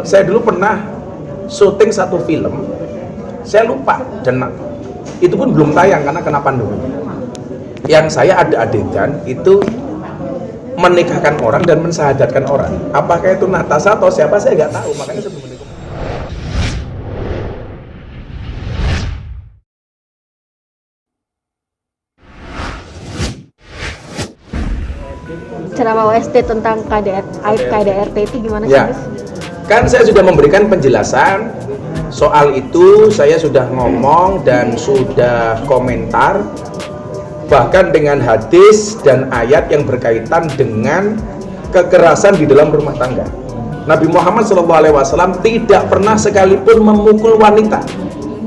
Saya dulu pernah syuting satu film, saya lupa dan itu pun belum tayang karena kena pandemi. Yang saya ada adegan itu menikahkan orang dan mensahadatkan orang. Apakah itu Natasha atau siapa saya nggak tahu, makanya sebelum menikah. Ceramah OST tentang KDRT itu gimana sih, Ya, Gus? kan saya sudah memberikan penjelasan soal itu, saya sudah ngomong dan sudah komentar bahkan dengan hadis dan ayat yang berkaitan dengan kekerasan di dalam rumah tangga. Nabi Muhammad SAW tidak pernah sekalipun memukul wanita,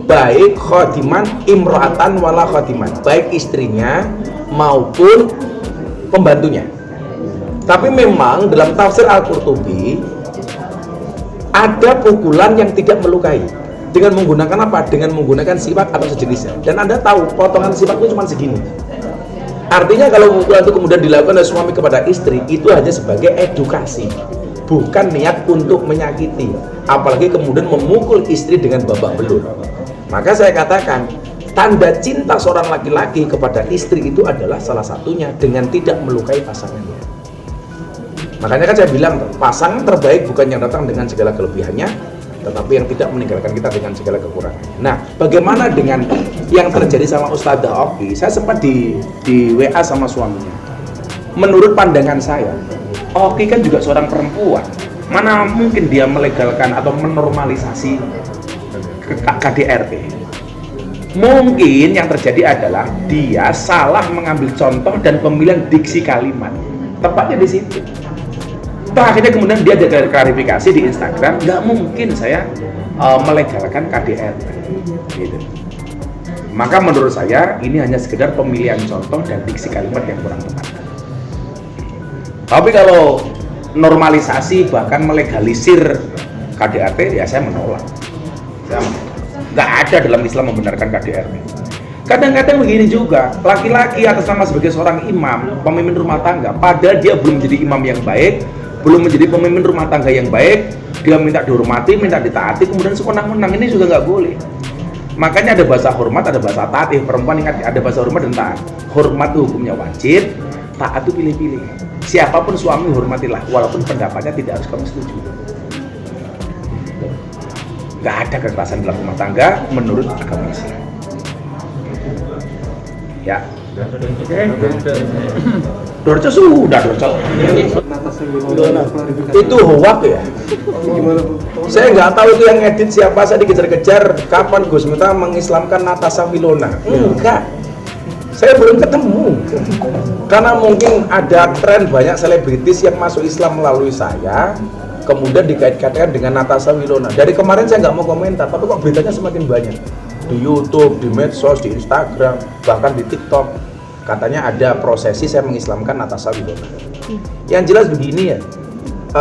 baik khadiman imro'atan wala khadiman, baik istrinya maupun pembantunya. Tapi memang dalam tafsir Al-Qurtubi ada pukulan yang tidak melukai dengan menggunakan apa? Dengan menggunakan siwak atau sejenisnya. Dan Anda tahu potongan siwak itu cuma segini. Artinya kalau pukulan itu kemudian dilakukan oleh suami kepada istri, itu hanya sebagai edukasi, bukan niat untuk menyakiti, apalagi kemudian memukul istri dengan babak belur. Maka saya katakan, tanda cinta seorang laki-laki kepada istri itu adalah salah satunya dengan tidak melukai pasangannya. Makanya kan saya bilang, pasangan terbaik bukan yang datang dengan segala kelebihannya, tetapi yang tidak meninggalkan kita dengan segala kekurangannya. Nah, bagaimana dengan yang terjadi sama Ustadzah Oki? Saya sempat di WA sama suaminya. Menurut pandangan saya, Oki kan juga seorang perempuan. Mana mungkin dia melegalkan atau menormalisasi KDRT? Mungkin yang terjadi adalah dia salah mengambil contoh dan pemilihan diksi kalimat. Tepatnya di situ. Akhirnya kemudian dia ada klarifikasi di Instagram, nggak mungkin saya melegalkan KDRT gitu. Maka menurut saya ini hanya sekedar pemilihan contoh dan diksi kalimat yang kurang tepat. Tapi kalau normalisasi bahkan melegalisir KDRT, ya saya menolak. Nggak ada dalam Islam membenarkan KDRT. Kadang-kadang begini juga, laki-laki atas nama sebagai seorang imam, pemimpin rumah tangga, padahal dia belum menjadi imam yang baik, belum menjadi pemimpin rumah tangga yang baik, dia minta dihormati, minta ditaati, kemudian sewenang-wenang, ini juga nggak boleh. Makanya ada bahasa hormat, ada bahasa taat. Perempuan ingat, ada bahasa hormat dan taat. Hormat itu hukumnya wajib, taat itu pilih-pilih. Siapapun suami hormatilah, walaupun pendapatnya tidak harus kamu setuju. Nggak ada kekerasan dalam rumah tangga menurut agama Islam. Ya. Dorce sudah Dorce. Itu hoak ya. Saya nggak tahu itu yang edit siapa, saya dikejar-kejar kapan Gus Miftah mengislamkan Natasha Wilona. Enggak. Saya belum ketemu. Karena mungkin ada tren banyak selebritis yang masuk Islam melalui saya, kemudian dikait-kaitkan dengan Natasha Wilona. Dari kemarin saya nggak mau komentar, tapi kok beritanya semakin banyak. Di YouTube, di medsos, di Instagram, bahkan di TikTok, katanya ada prosesi saya mengislamkan Natasha Wilona. Yang jelas begini ya,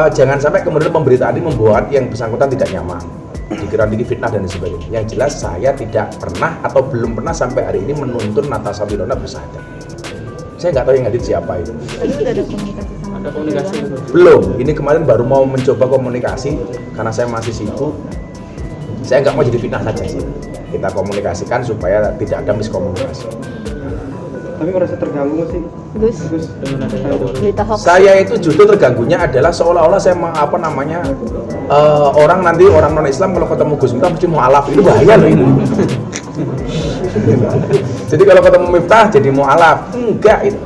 jangan sampai kemudian pemberitaan ini membuat yang bersangkutan tidak nyaman, dikira fitnah dan sebagainya. Yang jelas saya tidak pernah atau belum pernah sampai hari ini menuntun Natasha Wilona bersahadat. Saya nggak tahu yang edit siapa itu. Tadi udah ada komunikasi sama komunikasi Belum, ini kemarin baru mau mencoba komunikasi karena saya masih sibuk. Saya nggak mau jadi fitnah saja sih. Kita komunikasikan supaya tidak ada miskomunikasi. Tapi merasa terganggu sih, Gus, dengan ada berita hoax. Saya itu justru terganggunya adalah seolah-olah saya orang non Islam kalau ketemu Gus Miftah mesti mualaf, itu bahaya loh itu. Jadi kalau ketemu Miftah jadi mualaf, enggak itu.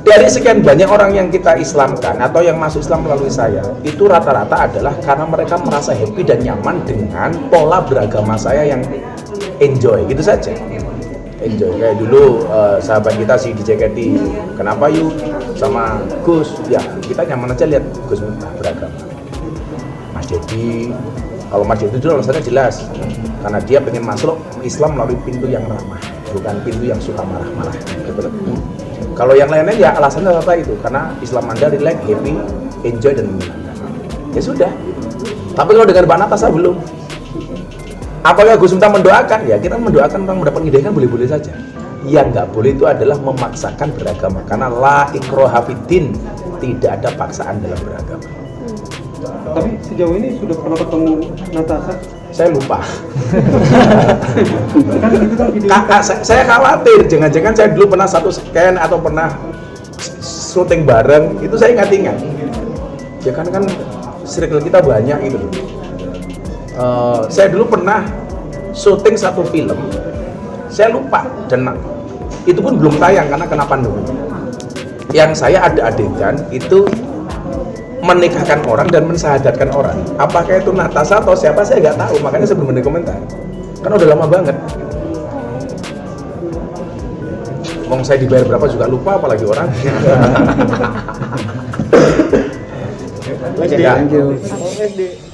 Dari sekian banyak orang yang kita Islamkan atau yang masuk Islam melalui saya, itu rata-rata adalah karena mereka merasa happy dan nyaman dengan pola beragama saya yang enjoy, gitu saja. Enjoy, kayak dulu sahabat kita si DJ Keti, kenapa yuk sama Gus, ya kita nyaman aja lihat Gus Miftah beragama. Mas Dedi, kalau Mas Dedi itu alasannya jelas, karena dia pengen masuk Islam melalui pintu yang ramah, bukan pintu yang suka marah-marah. Kalau yang lainnya ya alasannya rata itu, karena Islam Anda relax, happy, enjoy dan menyenangkan. Ya sudah. Tapi kalau dengan Mbak Natasha belum. Apakah Gus Miftah mendoakan? Ya kita mendoakan orang mendapat hidayah kan boleh-boleh saja. Yang nggak boleh itu adalah memaksakan beragama, karena la ikraha fiddin, tidak ada paksaan dalam beragama. Tapi sejauh ini sudah pernah ketemu Natasha? Saya lupa. Kan itu kan video. Saya khawatir, jangan-jangan saya dulu pernah satu scan atau pernah syuting bareng, itu saya ingat-ingat. Ya kan circle kita banyak itu. Saya dulu pernah syuting satu film, saya lupa dan itu pun belum tayang karena kena pandemi. Yang saya ada adegan itu menikahkan orang dan mensahadatkan orang. Apakah itu Natasha atau siapa saya nggak tahu, makanya saya belum komentar. Karena udah lama banget. Wong saya dibayar berapa juga lupa, apalagi orang. Thank you.